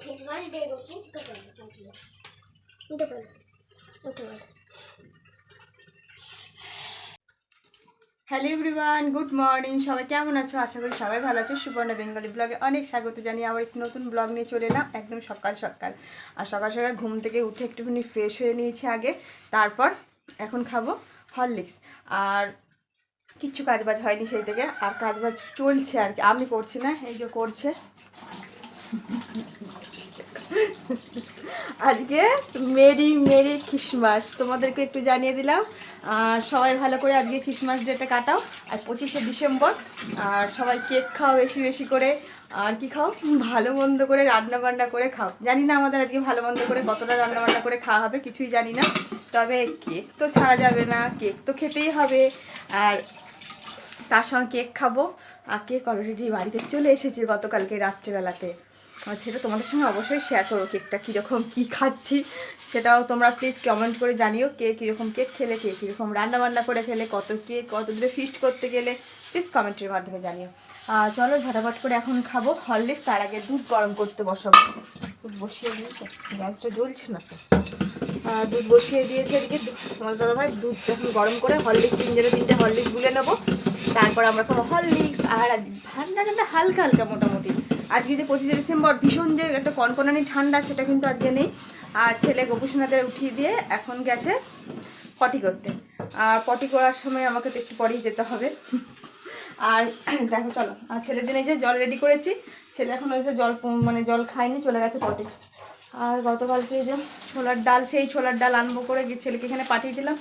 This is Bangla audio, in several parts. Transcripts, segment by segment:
খ্রিসমাস ডে করছি তো উঠে পড়ো হ্যালো এভরিওয়ান, গুড মর্নিং। সবাই কেমন আছো? আশা করি সবাই ভালো আছো। সুবর্ণা বেঙ্গলি ব্লগে অনেক স্বাগত জানিয়ে আবার একটি নতুন ব্লগ নিয়ে চলে এলাম একদম সকাল সকাল। আর সকাল সকাল ঘুম থেকে উঠে একটুখানি ফ্রেশ হয়ে নিয়েছি আগে, তারপর এখন খাবো হরলিক্স। আর কিচ্ছু কাজবাজ হয়নি সেই থেকে, আর কাজবাজ চলছে আর কি, আমি করছি না, এই যে করছে। আজকে মেরি মেরি খ্রিসমাস তোমাদেরকে একটু জানিয়ে দিলাম। আর সবাই ভালো করে আজকে খ্রিসমাস ডেটা কাটাও। আর 25শে ডিসেম্বর, আর সবাই কেক খাও বেশি বেশি করে। আর কি খাও, ভালো মন্দ করে রান্না বান্না করে খাও। জানি না আমাদের আজকে ভালো মন্দ করে কতটা রান্না বান্না করে খাওয়া হবে, কিছুই জানি না। তবে কেক তো ছাড়া যাবে না, কেক তো খেতেই হবে। আর তার সঙ্গে কেক খাবো। আর কেক অলরেডি বাড়িতে চলে এসেছে গতকালকে রাত্রেবেলাতে। সেটা তোমাদের সঙ্গে অবশ্যই শেয়ার করো, কেকটা কীরকম কী খাচ্ছি সেটাও তোমরা প্লিজ কমেন্ট করে জানিও। কে কীরকম কেক খেলে, কে কীরকম রান্নাবান্না করে খেলে, কত কেক কত দূরে ফিস্ট করতে গেলে প্লিজ কমেন্টের মাধ্যমে জানিও। চলো ঝটাফট করে এখন খাবো হরলিক্স। তার আগে দুধ গরম করতে বসাবো। দুধ বসিয়ে দিয়েছে, গ্যাসটা জ্বলছে না তো। দুধ বসিয়ে দিয়েছে এদিকে। তোমার দাদাভাই দুধ এখন গরম করে হরলিক্স 3 হরলিক্স গুলে নেবো। তারপর আমরা খাবো হরলিক্স। আর আজ ঠান্ডা ঠান্ডা হালকা হালকা মোটামুটি। আজকে যে 25শে ডিসেম্বর ভীষণ যে একটা কনকনানি ঠান্ডা, সেটা কিন্তু আজকে নেই। আর ছেলে গোপুসোনাদের উঠিয়ে দিয়ে এখন গেছে পটি করতে। আর পটি করার সময় আমাকে তো একটু পরেই যেতে হবে। আর দেখো চলো, আর ছেলের জন্য যে জল রেডি করেছি। ছেলে এখন ওই যে জল খায়নি, চলে গেছে পটি। আর গতকালকে যে ছোলার ডাল, সেই ছোলার ডাল আনবো করে ছেলেকে এখানে পাঠিয়েছিলাম,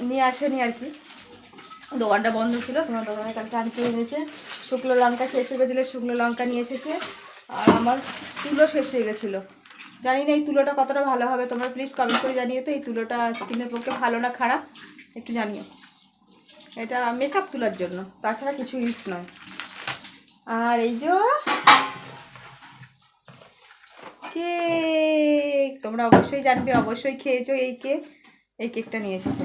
নিয়ে আসেনি আর কি, দোকানটা বন্ধ ছিল। তোমার দোকানে কালকে আনতে এনেছে। শুকনো লঙ্কা শেষ হয়ে গেছিলো, শুকনো লঙ্কা নিয়ে এসেছে। আর আমার তুলো শেষ হয়ে গেছিলো। জানি না এই তুলোটা কতটা ভালো হবে, তোমরা প্লিজ কমেন্ট করে জানিও তো এই তুলোটা স্কিনের পক্ষে ভালো না খারাপ, একটু জানিও। এটা মেকআপ তোলার জন্য, তাছাড়া কিছু ইউজ নয়। আর এই যে কেক, তোমরা অবশ্যই জানবে, অবশ্যই খেয়েছো এই কেক। এই কেকটা নিয়ে এসেছে।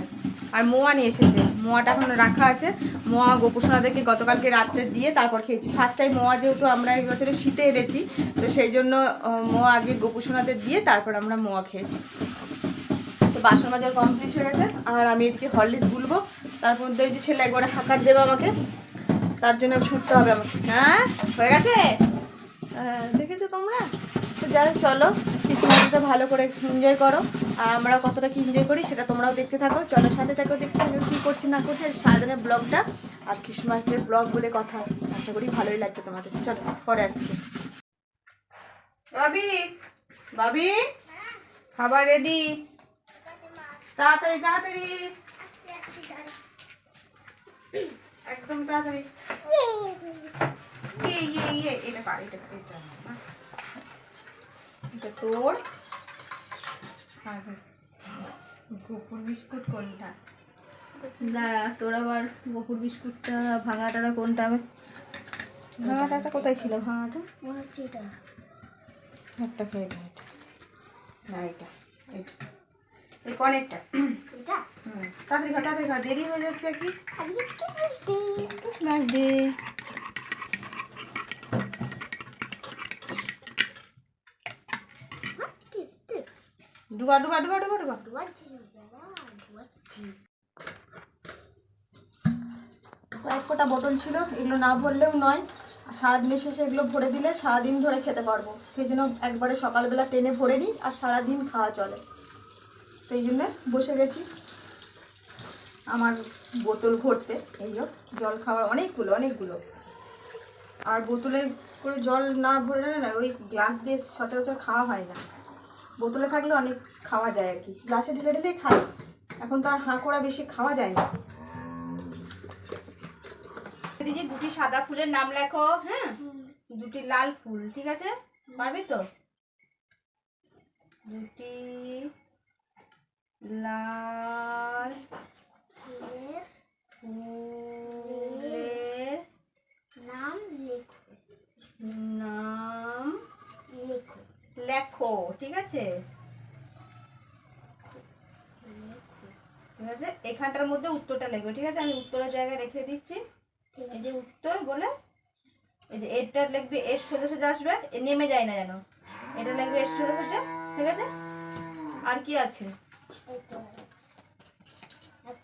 আর মোয়া নিয়ে এসেছে। মোয়াটা এখন রাখা আছে। মোয়া গোপুসোনাদেরকে গতকালকে রাত্রে দিয়ে তারপর খেয়েছি। ফার্স্ট টাইম মোয়া যেহেতু আমরা এই বছরে শীতে এনেছি, তো সেই জন্য মোয়া আগে গোপুসোনাদের দিয়ে তারপর আমরা মোয়া খেয়েছি। তো বাসন মাজার কমপ্লিট হয়ে গেছে। আর আমি এদিকে হরলিক্স গুলবো। তারপর ওই যে ছেলে একবারে হাঁকার দেবে আমাকে, তার জন্য ছুটতে হবে আমাকে। হ্যাঁ হয়ে গেছে, দেখেছো তোমরা? তো যাই চলো, খ্রিসমাসটা ভালো করে এনজয় করো। আর আমরা কতটা কি এনজয় করি সেটা তোমরাও দেখতে থাকো। চলো সাথে থাকো, দেখতে থাকো কী করছি না করছি সারাদিনের ব্লগটা। আর খ্রিসমাস ডে ব্লগ বলে কথা, আশা করি ভালোই লাগবে তোমাদের। চলো পরে আসছি। বাবি বাবি, খাবার রেডি, তাড়াতাড়ি তাড়াতাড়ি, একদম তাড়াতাড়ি। এটা পার, এটা তোর। গোপুর বিস্কুট কোনটা? দাঁড়া, তোর আবার গোপুর বিস্কুটটা ভাঙাটা কোনটা? ভাঙাটা কোথায় ছিল? ভাঙাটা মনে হচ্ছে এটা একটা খেয়ে এটা, না এটা এটা এই কনেরটা, এটা তাড়াতাড়ি খা তাড়াতাড়ি খা, দেরি হয়ে যাচ্ছে কি। আজকে খ্রিসমাস ডে। ডুবা ডুবা ডুবা ডুবা ডুবা কয়েকটা বোতল ছিল, এগুলো না ভরলেও নয়। সারাদিনের শেষে এগুলো ভরে দিলে সারাদিন ধরে খেতে পারবো। সেই জন্য একবারে সকালবেলা টেনে ভরে নিই, আর সারাদিন খাওয়া চলে। সেই জন্যে বসে গেছি আমার বোতল ভরতে। এই জল খাওয়ার অনেকগুলো। আর বোতলে করে জল না ভরলে না, ওই গ্লাস দিয়ে সচরাচর খাওয়া হয় না। বোতলে থাকলে অনেক খাওয়া যায় আর কি, গ্লাসে ঢেলে ঢেলেই খাই। এখন তো আর হাঁ করা বেশি খাওয়া যায় না। দিদি 2টি সাদা ফুলের নাম লেখো। হ্যাঁ, 2টি লাল ফুল, ঠিক আছে? পারবি তো? 2টি লাল ফুলের নাম লেখো, ঠিক আছে? ঠিক আছে, এখানটার মধ্যে উত্তরটা লিখবে, ঠিক আছে? আমি উত্তরের জায়গায় রেখে দিচ্ছি। এই যে উত্তর বলে, এই যে এটা লিখবে, এর সোজা সোজা আসবে, নেমে যায় না যেন। এটা লাগবে একটু সোজা, ঠিক আছে? আর কি আছে? এই তো এত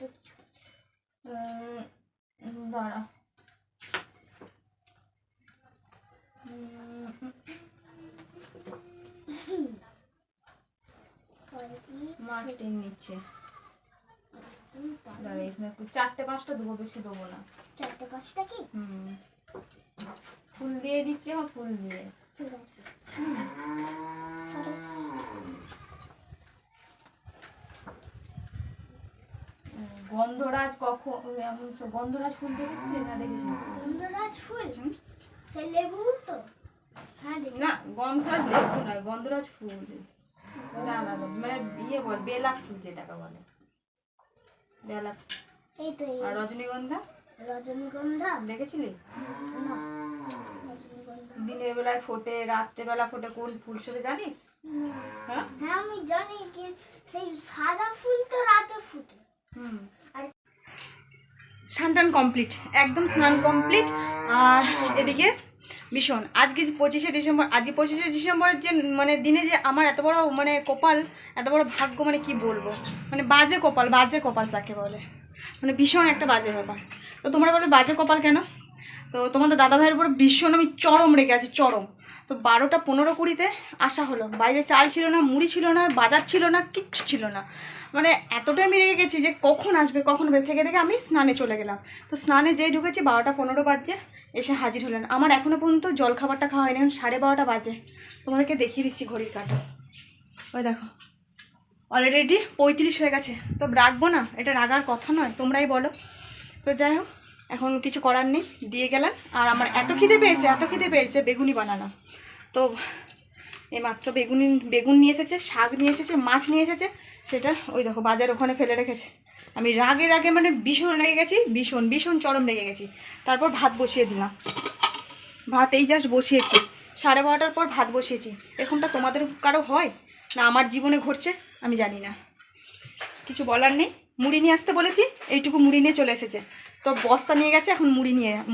দাঁড়া, মাটির নিচে দাঁড়া, এখানে 4-5টা দেবো, বেশি দেবো না। 4-5টা কি? ফুল দিয়ে দিচ্ছি আমার, ফুল দিয়ে। ঠিক আছে। গন্ধরাজ কখন এমন গন্ধরাজ ফুল দেখেছিস না? দেখিস না? গন্ধরাজ ফুল সেই লেবু তো? হ্যাঁ দেখি। না, গন্ধরাজ লেবু নয়, গন্ধরাজ ফুল। না না, মানে ইয়ে বল, বেলা ফুল যেটাকে বলে, বেলা। এই তো এই আর রজনীগন্ধা রজনীগন্ধা দেখেছিলি? না, রজনীগন্ধা দিনের বেলায় ফোটে, রাত্রেবেলা ফোটে, কোন ফুল সেটা জানিস? হ্যাঁ হ্যাঁ আমি জানি, কি সেই সাদা ফুল তো রাতে ফুটে। আর স্নান কমপ্লিট, একদম স্নান কমপ্লিট। আর এদিকে ভীষণ আজকে 25শে ডিসেম্বর, আজকে 25শে ডিসেম্বরের যে মানে দিনে যে আমার এত বড় মানে কপাল, এত বড় ভাগ্য, মানে কি বলবো, মানে বাজে কপাল, বাজে কপাল যাকে বলে, মানে ভীষণ একটা বাজে ব্যাপার। তো তোমরা বলবে বাজে কপাল কেন? তো তোমাদের দাদা ভাইয়ের উপর ভীষণ আমি চরম রেগে আছি, চরম। তো 12টা 15-20 আসা হলো, বাইরে চাল ছিল না, মুড়ি ছিল না, বাজার ছিল না, কিচ্ছু ছিল না। মানে এতটাই আমি রেগে গেছি যে কখন আসবে কখন থেকে থেকে আমি স্নানে চলে গেলাম। তো স্নানে যেই ঢুকেছি 12টা 15 বাজে, এসে হাজির হলেন। আমার এখনও পর্যন্ত জলখাবারটা খাওয়া হয়নি, এখন 12:30 বাজে। তোমাদেরকে দেখিয়ে দিচ্ছি ঘড়ির কাঁটা, ওই দেখো অলরেডি 35 হয়ে গেছে। তো রাখবো না, এটা রাগার কথা নয়, তোমরাই বলো। তো যাই হোক, এখন কিছু করার নেই, দিয়ে গেলাম। আর আমার এত খিদে পেয়েছে বেগুনি বানানো। তো এইমাত্র বেগুন নিয়ে এসেছে, শাক নিয়ে এসেছে, মাছ নিয়ে এসেছে, সেটা ওই দেখো বাজার ওখানে ফেলে রেখেছে। আমি রাগে মানে ভীষণ রেগে গেছি, ভীষণ চরম রেগে গেছি। তারপর ভাত বসিয়ে দিলাম, ভাত এই জাস্ট বসিয়েছি, 12:30টার পর ভাত বসিয়েছি। এরকমটা তোমাদের কারো হয় না? আমার জীবনে ঘটছে, আমি জানি না, কিছু বলার নেই। মুড়ি নিয়ে আসতে বলেছি, এইটুকু মুড়ি নিয়ে চলে এসেছে। তো বস্তা নিয়ে গেছে, এখন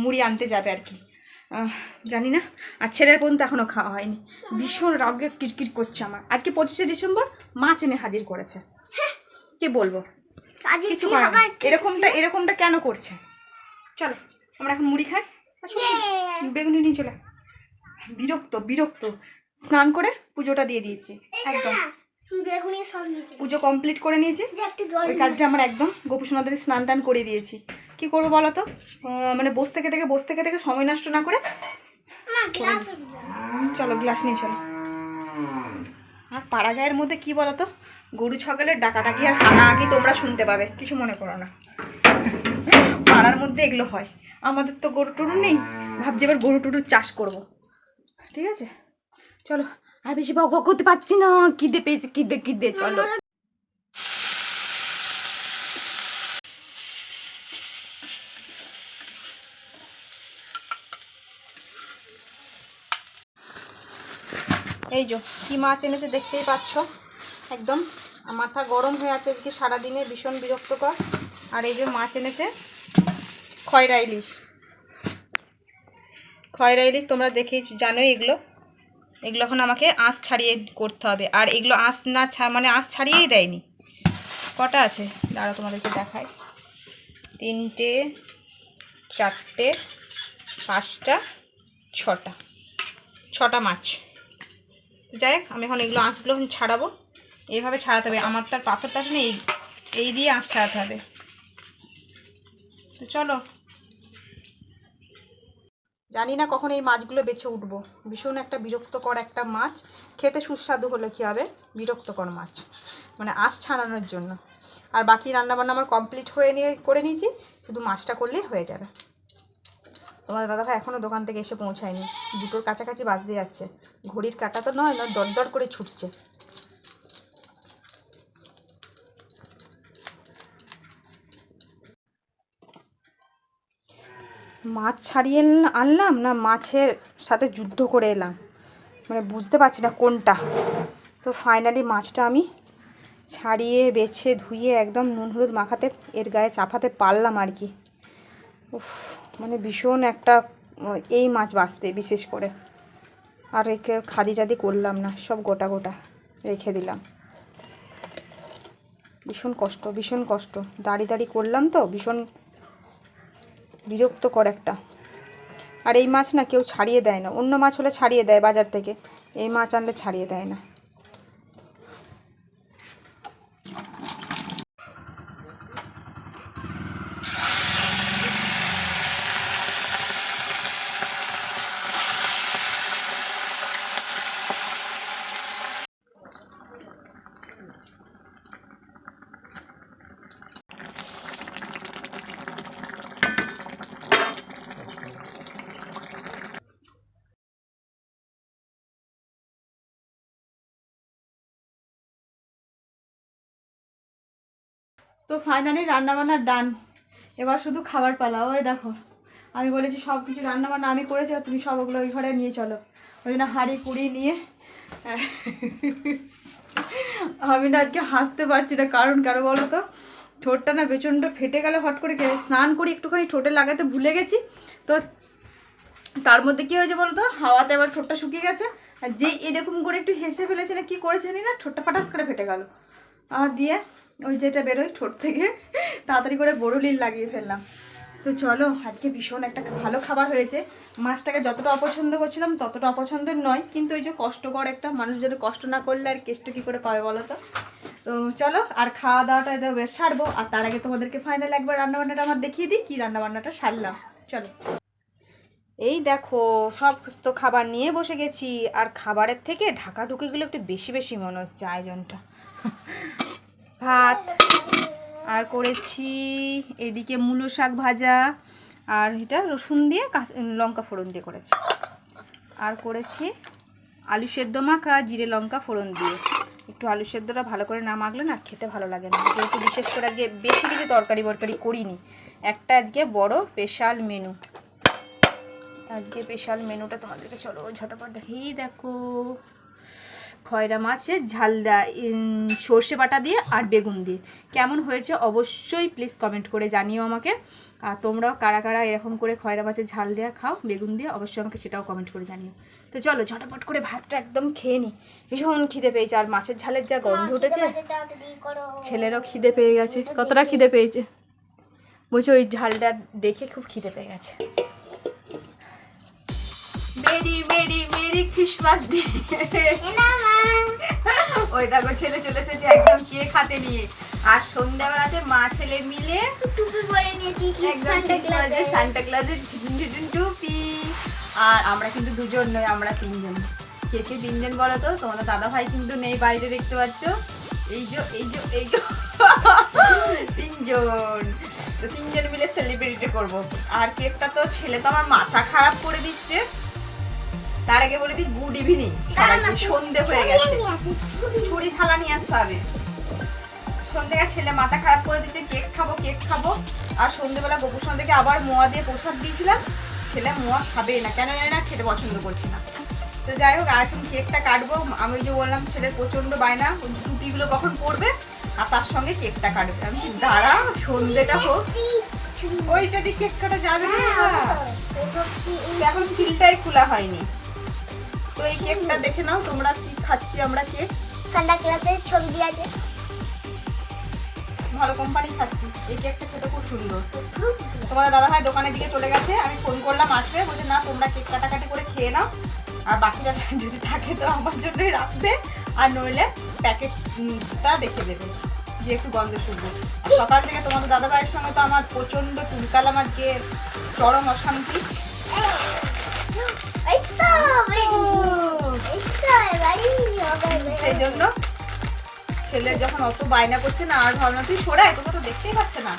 মুড়ি আনতে যাবে আর কি, জানি না। আর ছেলের পর্যন্ত এখনও খাওয়া হয়নি, ভীষণ রাগে কিটকিট করছে আমার। আজকে 25শে ডিসেম্বর মাছ এনে হাজির করেছে, কি বলবো, কিছু করার নেই। এরকমটা কেন করছে? চলো আমরা এখন মুড়ি খাই, বেগুনি নিয়ে চলে। বিরক্ত। স্নান করে পুজোটা দিয়ে দিয়েছি, একদম পুজো কমপ্লিট করে নিয়েছি। ওই কাজটা আমার একদম গোপুসোনাদের স্নান টান করে দিয়েছি। কি করবো বলো তো, মানে বসে থেকে সময় নষ্ট না করে চলো গ্লাস নিয়ে চলো। আর পাড়া গায়ের মধ্যে কি বলো তো, গরু ছাগলের ডাকাডাকি আর হানাহাকি তোমরা শুনতে পাবে, কিছু মনে করো না। পাড়ার মধ্যে এগুলো হয়, আমাদের তো গরু টরু নেই, ভাবছি এবার গরু টরুর চাষ করব। ঠিক আছে চলো, আর বেশি বক করতে পারছি না, খিদে পেয়েছে, খিদে চলো। এই যে কি মাছ এনেছে দেখতেই পাচ্ছ, একদম মাথা গরম হয়ে আছে আজকে সারাদিনে, ভীষণ বিরক্তকর। আর এই যে মাছ এনেছে খয়রা ইলিশ, তোমরা দেখেই জানোই এগুলো এখন আমাকে আঁশ ছাড়িয়ে করতে হবে। আর এগুলো আঁশ না মানে আঁশ ছাড়িয়েই দেয়নি। কটা আছে দাঁড়া তোমাদেরকে দেখাই, 3টে 4টে 5টা 6টা মাছ। যাই হোক, আমি এখন এগুলো আঁশগুলো এখন ছাড়াবো, এইভাবে ছাড়াতে হবে। আমার তার পাথরটা আছে না, এই দিয়ে আঁশ ছাড়াতে হবে। তো চলো, জানি না কখন এই মাছগুলো বেছে উঠবো, ভীষণ একটা বিরক্তকর একটা মাছ, খেতে সুস্বাদু হলে কী হবে, বিরক্তকর মাছ, মানে আঁশ ছাড়ানোর জন্য। আর বাকি রান্নাবান্না আমার কমপ্লিট করে নিয়েছি, শুধু মাছটা করলেই হয়ে যাবে। তোমার দাদাভাই এখনও দোকান থেকে এসে পৌঁছায়নি, 2টোর কাছাকাছি বাজতে যাচ্ছে। ঘড়ির কাঁটা তো নয় দরদর করে ছুটছে। মাছ ছাড়িয়ে আনলাম না মাছের সাথে যুদ্ধ করে এলাম, মানে বুঝতে পারছি না কোনটা। তো ফাইনালি মাছটা আমি ছাড়িয়ে বেছে ধুয়ে একদম নুন হলুদ মাখাতে এর গায়ে চাপাতে পারলাম আর কি। উফ, মানে ভীষণ একটা এই মাছ বাছতে বিশেষ করে আর রেখে খাদি টাদি করলাম না, সব গোটা গোটা রেখে দিলাম। ভীষণ কষ্ট, দাঁড়ি করলাম তো, ভীষণ বিরক্তকর একটা। আর এই মাছ না কেউ ছাড়িয়ে দেয় না, অন্য মাছ হলে ছাড়িয়ে দেয় বাজার থেকে, এই মাছ আনলে ছাড়িয়ে দেয় না। তো ফাইনালি রান্নাবান্নার ডান, এবার শুধু খাবার পালা। ওই দেখো আমি বলেছি সব কিছু রান্নাবান্না আমি করেছি, আর তুমি সব ওগুলো ওই ঘরে নিয়ে চলো। ওই জন্য হাঁড়ি কুড়ি নিয়ে আমি না আজকে হাসতে পারছি না, কারণ কারো বলো তো, ঠোঁটটা না পেছনটা ফেটে গেলে হট করে স্নান করি একটুখানি ঠোঁটে লাগাতে ভুলে গেছি, তো তার মধ্যে কী হয়েছে বলো তো, হাওয়াতে এবার ঠোঁটটা শুকিয়ে গেছে, আর যে এরকম করে একটু হেসে ফেলেছে না, কী করেছে না, ঠোঁটটা ফাটাস করে ফেটে গেল। আর দিয়ে ওই যেটা বেরোয় ঠোঁট থেকে তাড়াতাড়ি করে বোরোলিন লাগিয়ে ফেললাম। তো চলো, আজকে ভীষণ একটা ভালো খাবার হয়েছে। মাছটাকে যতটা অপছন্দ করছিলাম ততটা অপছন্দের নয়, কিন্তু ওই যে কষ্টকর একটা, মানুষ যেটা কষ্ট না করলে আর কেষ্ট কী করে পাবে বলো তো। তো চলো, আর খাওয়া দাওয়াটা এদের বেশ সারবো, আর তার আগে তোমাদেরকে ফাইনাল একবার রান্নাবান্নাটা আমার দেখিয়ে দিই, কী রান্নাবান্নাটা সারলাম। চলো, এই দেখো সব তো খাবার নিয়ে বসে গেছি, আর খাবারের থেকে ঢাকাঢুকিগুলো একটু বেশি বেশি মনে হচ্ছে আয়োজনটা। ভাত, আর করেছি এদিকে মূলো শাক ভাজা, আর এটা রসুন দিয়ে লঙ্কা ফোড়ন দিয়ে করেছি, আর করেছি আলু সেদ্ধ মাখা জিরে লঙ্কা ফোড়ন দিয়ে। একটু আলু সেদ্ধটা ভালো করে না মাখলে না খেতে ভালো লাগে না, যেহেতু বিশেষ করে আজকে বেশি কিছু তরকারি করিনি, একটা আজকে বড় স্পেশাল মেনু। আজকে স্পেশাল মেনুটা তোমাদেরকে চলো ঝটাপট দেখি। দেখো খয়রা মাছের ঝাল দেওয়া সর্ষে বাটা দিয়ে আর বেগুন দিয়ে, কেমন হয়েছে অবশ্যই প্লিজ কমেন্ট করে জানিও আমাকে। আর তোমরাও কারা কারা এরকম করে খয়রা মাছের ঝাল দেওয়া খাও বেগুন দিয়ে, অবশ্যই আমাকে সেটাও কমেন্ট করে জানিও। তো চলো ঝটাপট করে ভাতটা একদম খেয়ে নিই, ভীষণ খিদে পেয়েছে, আর মাছের ঝালের যা গন্ধ উঠেছে, ছেলেরও খিদে পেয়ে গেছে। কতটা খিদে পেয়েছে বলছে, ওই ঝালটা দেখে খুব খিদে পেয়ে গেছে। Merry merry merry Christmas day. ওই দেখো ছেলে চলে এসেছে একদম কেক হাতে নিয়ে, আর সন্ধ্যাবেলাতে মা ছেলে মিলে টুপি পরে নিয়েছি, সান্টা ক্লজের ঝুনঝুন টুপি। আর আমরা কিন্তু দুজন নই, আমরা তিনজন। কে কে তিনজন বলো তো? তোমাদের দাদা ভাই কিন্তু নেই বাড়িতে, দেখতে পাচ্ছ, এই যে তিনজন। তো তিনজন মিলে সেলিব্রেট করব। আর কেকটা তো ছেলে তো আমার মাথা খারাপ করে দিচ্ছে। তার আগে বলে দিই গুড ইভিনিং সবাইকে, সন্ধে হয়ে গেছে, ছুরি থালা নিয়ে আসতে হবে। সন্ধে ছেলে মাথা খারাপ করে দিচ্ছে, কেক খাবো। আর সন্ধেবেলা গোপুর সন্ধ্যেকে আবার মোয়া দিয়ে প্রসাদ দিয়েছিলাম, ছেলে মোয়া খাবে না, কেন জানি না, খেতে পছন্দ করছে না। তো যাই হোক, আর এখন কেকটা কাটবো। আমি ওই যে বললাম ছেলের প্রচন্ড বায়না, টুপিগুলো কখন পরবে আর তার সঙ্গে কেকটা কাটবে। আমি দাঁড়া সন্ধেটা হোক, ওইটা দিয়ে কেক কাটা যাবে না, এখন ফিলটাই খোলা হয়নি। তো এই কেকটা দেখে নাও তোমরা, কি খাচ্ছি আমরা কেক, সান্টা ক্লজের ছবি দিয়ে আছে, ভালো কোম্পানি খাচ্ছি। এই কেকটা খেতে খুব সুন্দর। তোমাদের দাদা ভাই দোকানের দিকে চলে গেছে, আমি ফোন করলাম আসবে, বলছে না তোমরা কেক কাটাকাটি করে খেয়ে নাও, আর বাকিটা যদি থাকে তো আমার জন্যই রাখবে, আর নইলে প্যাকেটটা রেখে দেবে, যে একটু গন্ধ শুনবো। আর সকাল থেকে তোমাদের দাদা ভাইয়ের সঙ্গে তো আমার প্রচন্ড তুলকালাম, আজকে চরম অশান্তি। সেই জন্য ছেলে যখন অত বায়না করছে না, আর ভাবনা তুই সরাই, তোকে তো দেখতেই পাচ্ছে না।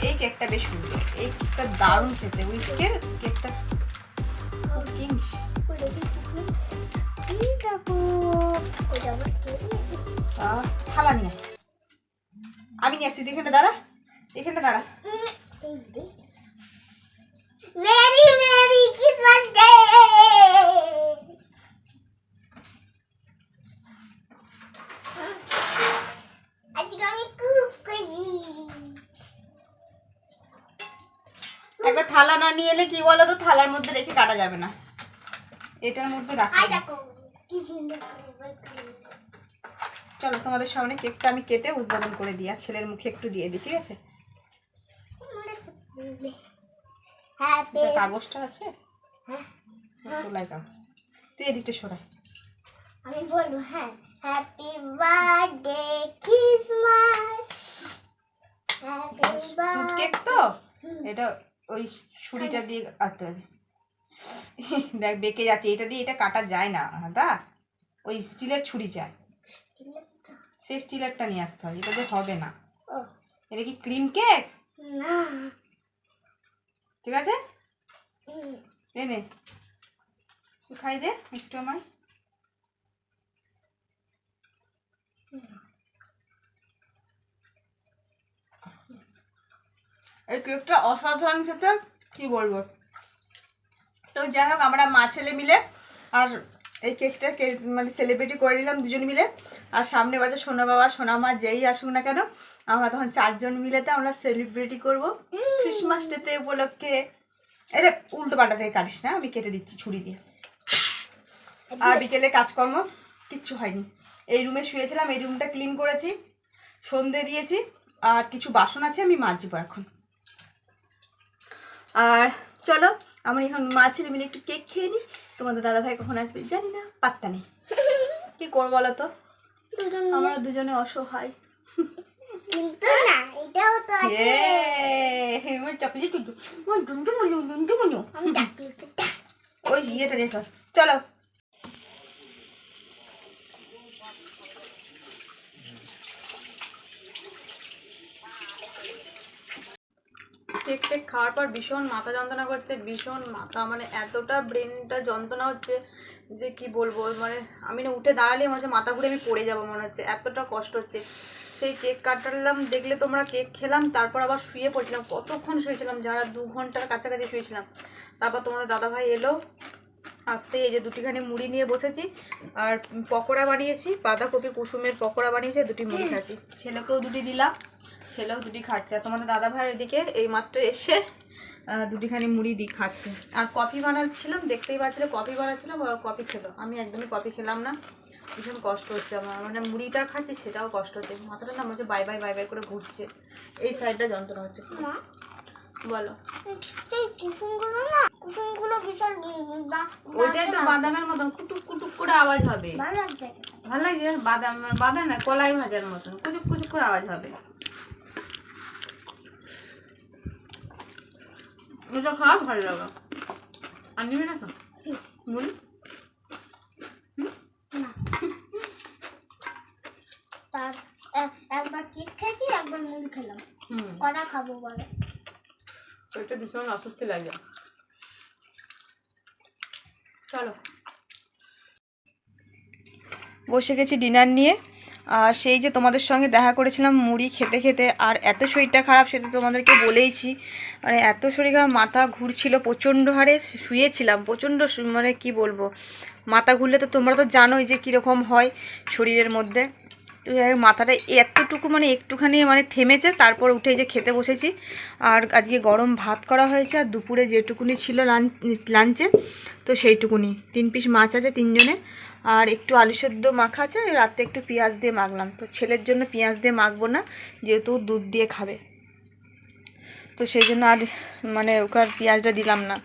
এই কেকটা বেশ সুন্দর, এই কেকটা দারুণ খেতে, উইস্কের কেকটা থালা নিয়ে আমি নিয়ে আসছি, এখানটা দাঁড়া। Merry merry Christmas day. আজকে আমি খুব খুশি। একটা থালা না নিয়ে এলে কি বলো তো, থালার মধ্যে রেখে কাটা যাবে না, এটার মধ্যে রাখা আই যাবে। দেখো কি সুন্দর করে এবার করে। চলো তোমাদের সামনে কেকটা আমি কেটে উদ্বোধন করে দিই, আর ছেলের মুখে একটু দিয়ে দিই, ঠিক আছে? হ্যাপি এটা কাগজটা আছে, হ্যাঁ তোলাই দাও, তুই এদিকটা সরাই। আমি বলবো হ্যাঁ happy birthday Christmas happy fruit cake তো, এটা ওই ছুরিটা দিয়ে কাটতে হবে। দেখ বেঁকে যাচ্ছে, এটা দিয়ে এটা কাটা যায় না দা, ওই স্টিলের ছুরি চাই, সেই স্টিলেরটা নিয়ে আসতে হবে, এটা দিয়ে হবে না। ও এটা কি ক্রিম কেক? না ঠিক আছে, নে নে তুই খাই দে একটু আমায়। এই কেকটা অসাধারণ খেতে, কি বলবো। তো যাই হোক, আমরা মা ছেলে মিলে আর এই কেকটা মানে সেলিব্রেটি করে নিলাম দুজন মিলে। আর সামনে বাজে সোনা বাবা সোনা মা যেই আসুক না কেন, আমরা তখন 4 জন মিলেতে আমরা সেলিব্রেটি করবো ক্রিসমাস ডেতে উপলক্ষে। এটা উল্টো পাল্টা থেকে কাটিস না, আমি কেটে দিচ্ছি ছুরি দিয়ে। আর বিকেলে কাজকর্ম কিচ্ছু হয়নি, এই রুমে শুয়েছিলাম, এই রুমটা ক্লিন করেছি, সন্ধে দিয়েছি, আর কিছু বাসন আছে আমি মাজবো এখন। আর চলো আমরা এখন মা ছেলে মিলে একটু কেক খেয়ে নিই। তোমাদের দাদাভাই কখন আসবে জানি না, পাত্তা নেই, কি করবো বলো তো, আমরা দুজনে অসহায়। কিন্তু না এটাও তো আছে আমি ডাকলু ওই ইয়েটা নিয়ে চলো। কেক টেক খাওয়ার পর ভীষণ মাথা যন্ত্রণা করছে, ভীষণ মাথা মানে এতটা ব্রেনটা যন্ত্রণা হচ্ছে যে কি বলবো। মানে আমি না উঠে দাঁড়ালে মাথা ঘুরে আমি পড়ে যাবো মনে হচ্ছে, এতটা কষ্ট হচ্ছে। সেই কেক কাটালাম দেখলে তোমরা, কেক খেলাম, তারপর আবার শুয়ে পড়ছিলাম। কতক্ষণ শুয়েছিলাম, যারা 2 ঘন্টার কাছাকাছি শুয়েছিলাম। তারপর তোমাদের দাদাভাই এলো, আসতে এই যে দুটিখানি মুড়ি নিয়ে বসেছি, আর পকোড়া বানিয়েছি, বাঁধাকপি কুসুমের পকোড়া বানিয়েছি, 2টি মুড়ি খাচ্ছি। ছেলেকেও 2টি দিলাম, ছেলেও 2টি খাচ্ছে। আর তোমাদের দাদাভাই এদিকে এইমাত্র এসে 2টিখানি মুড়ি দিয়ে খাচ্ছে। আর কফি বানাচ্ছিলাম, দেখতেই পাচ্ছিলে কফি বানাচ্ছিলাম, ওরা কফি খেলো, আমি একদমই কফি খেলাম না। ভীষণ কষ্ট হচ্ছে আমার, মানে মুড়িটা খাচ্ছি সেটাও কষ্ট হচ্ছে, মাথাটা না হচ্ছে বাই বাই বাই বাই করে ঘুরছে, এই সাইডটা যন্ত্রণা হচ্ছে। বলো এই কুসুমগুলো না, কুসুমগুলো বিশাল ওইটাই তো বাদামের মতন কুটুক কুটুক করে আওয়াজ হবে, ভালো লাগছে। ভালো লাগে। বাদাম বাদাম না, কলাই ভাজার মতন কুচুক কুচুক করে আওয়াজ হবে। এটা খাওয়া ভালো লাগে, আর নিবি না তো মুড়ি? তার একবার কেক খেয়েছি, একবার মুড়ি খেলাম, কটা খাবো বলো? ওইটা ভীষণ অস্বস্তি লাগে। চলো বসে গেছি ডিনার নিয়ে। আর সেই যে তোমাদের সঙ্গে দেখা করেছিলাম মুড়ি খেতে খেতে, আর এত শরীরটা খারাপ সেটা তোমাদেরকে বলেইছি। মানে এত শরীর খারাপ, মাথা ঘুরছিল প্রচণ্ড হারে, শুয়েছিলাম প্রচণ্ড, মানে কি বলবো, মাথা ঘুরলে তো তোমরা তো জানোই যে কীরকম হয় শরীরের মধ্যে। মাথাটা এতটুকু মানে একটুখানি মানে থেমেছে, তারপর উঠে যে খেতে বসেছি। আর আজকে গরম ভাত করা হয়েছে, আর দুপুরে যেটুকুনি ছিল লাঞ্চে তো সেইটুকুনি, 3 পিস মাছ আছে 3 জনে, আর একটু আলু সেদ্ধ মাখা আছে, রাতে একটু পেঁয়াজ দিয়ে মাখলাম। তো ছেলের জন্য পেঁয়াজ দিয়ে মাখবো না, যেহেতু দুধ দিয়ে খাবে, তো সেই জন্য আর মানে ওকে আর পেঁয়াজটা দিলাম না।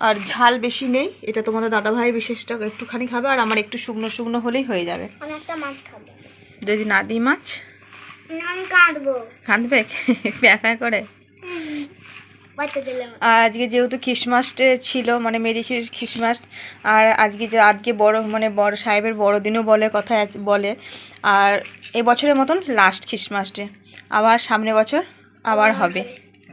আর ঝাল বেশি নেই, এটা তোমাদের দাদাভাই বিশেষটা একটুখানি খাবে, আর আমার একটু শুকনো শুকনো হলেই হয়ে যাবে। আমি একটা মাছ খাবো। যদি না দিই মাছ আমি কাঁদবো, কাঁদবে প্যাঁ প্যাঁ করে। বাচ্চা দিলে আর আজকে যেহেতু খ্রিসমাস ডে ছিল, মানে মেরি খ্রিসমাস, আর আজকে বড় মানে বড় সাহেবের বড়দিনও বলে কথা বলে। আর এবছরের মতন লাস্ট খ্রিসমাস ডে, আবার সামনে বছর আবার হবে,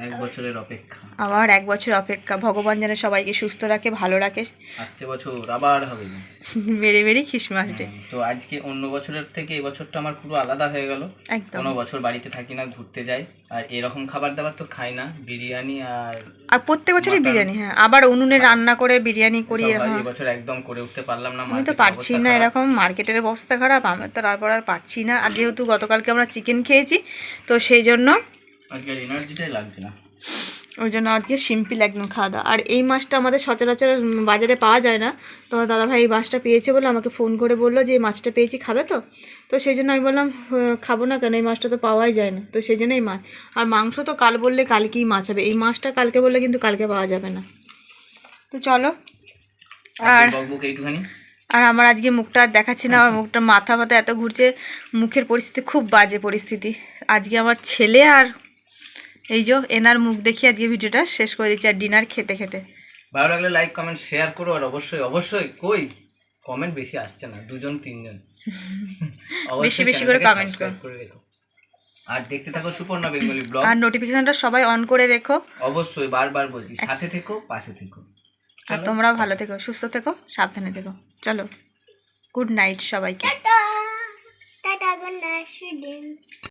1 বছরের অপেক্ষা, আবার 1 বছর অপেক্ষা। ভগবান যেন সবাইকে সুস্থ রাখে, ভালো রাখে। আসছে বছর আবার হবে। Merry merry Christmas day. তো আজকে অন্য বছরের থেকে এই বছরটা আমার পুরো আলাদা হয়ে গেল। একদম, কোনো বছর বাড়িতে থাকি না, ঘুরতে যাই, আর এরকম খাবার দাবার তো খাই না, বিরিয়ানি আর প্রত্যেক বছরই বিরিয়ানি, হ্যাঁ, আবার উনুনে রান্না করে বিরিয়ানি করি এরকম। এই বছর একদম করে উঠতে পারলাম না, আমি তো পারছি না, এরকম মার্কেটের অবস্থা খারাপ, আমি তো তারপর আর পারছি না। আর যেহেতু গতকালকে আমরা চিকেন খেয়েছি, তো সেই জন্য আজকে এনার্জিটাই লাগছে না। ওই জন্য আজকে সিম্পল একদম খাওয়া দাওয়া। আর এই মাছটা আমাদের সচরাচর বাজারে পাওয়া যায় না। তো আমার দাদাভাই এই মাছটা পেয়েছে বলে আমাকে ফোন করে বললো যে এই মাছটা পেয়েছি, খাবে তো? তো সেই জন্য আমি বললাম খাবো না কেন, এই মাছটা তো পাওয়াই যায় না। তো সেই জন্য এই মাছ, আর মাংস তো কাল বললে কালকেই মাছ হবে, এই মাছটা কালকে বললে কিন্তু কালকে পাওয়া যাবে না। তো চলো। আর এইটুখানি আর আমার আজকে মুখটা আর দেখাচ্ছি না, আমার মুখটা মাথা এত ঘুরছে, মুখের পরিস্থিতি খুব বাজে পরিস্থিতি আজকে। আমার ছেলে আর এই যে এনার মুখ দেখি আজকে ভিডিওটা শেষ করে দিচ্ছি। আর ডিনার খেতে খেতে ভালো লাগলে লাইক কমেন্ট শেয়ার করো। আর অবশ্যই অবশ্যই কই কমেন্ট বেশি আসছে না, 2 3 জন বেশি বেশি করে কমেন্ট করে রেখো। আর দেখতে থাকো সুপর্ণা বেঙ্গলি ব্লগ। আর নোটিফিকেশনটা সবাই অন করে রেখো। অবশ্যই বারবার বলছি, সাথে থেকো, পাশে থেকো। আর তোমরাও ভালো থেকো, সুস্থ থেকো, সাবধানে থেকো। চলো, গুড নাইট সবাইকে। Tata tata, good night.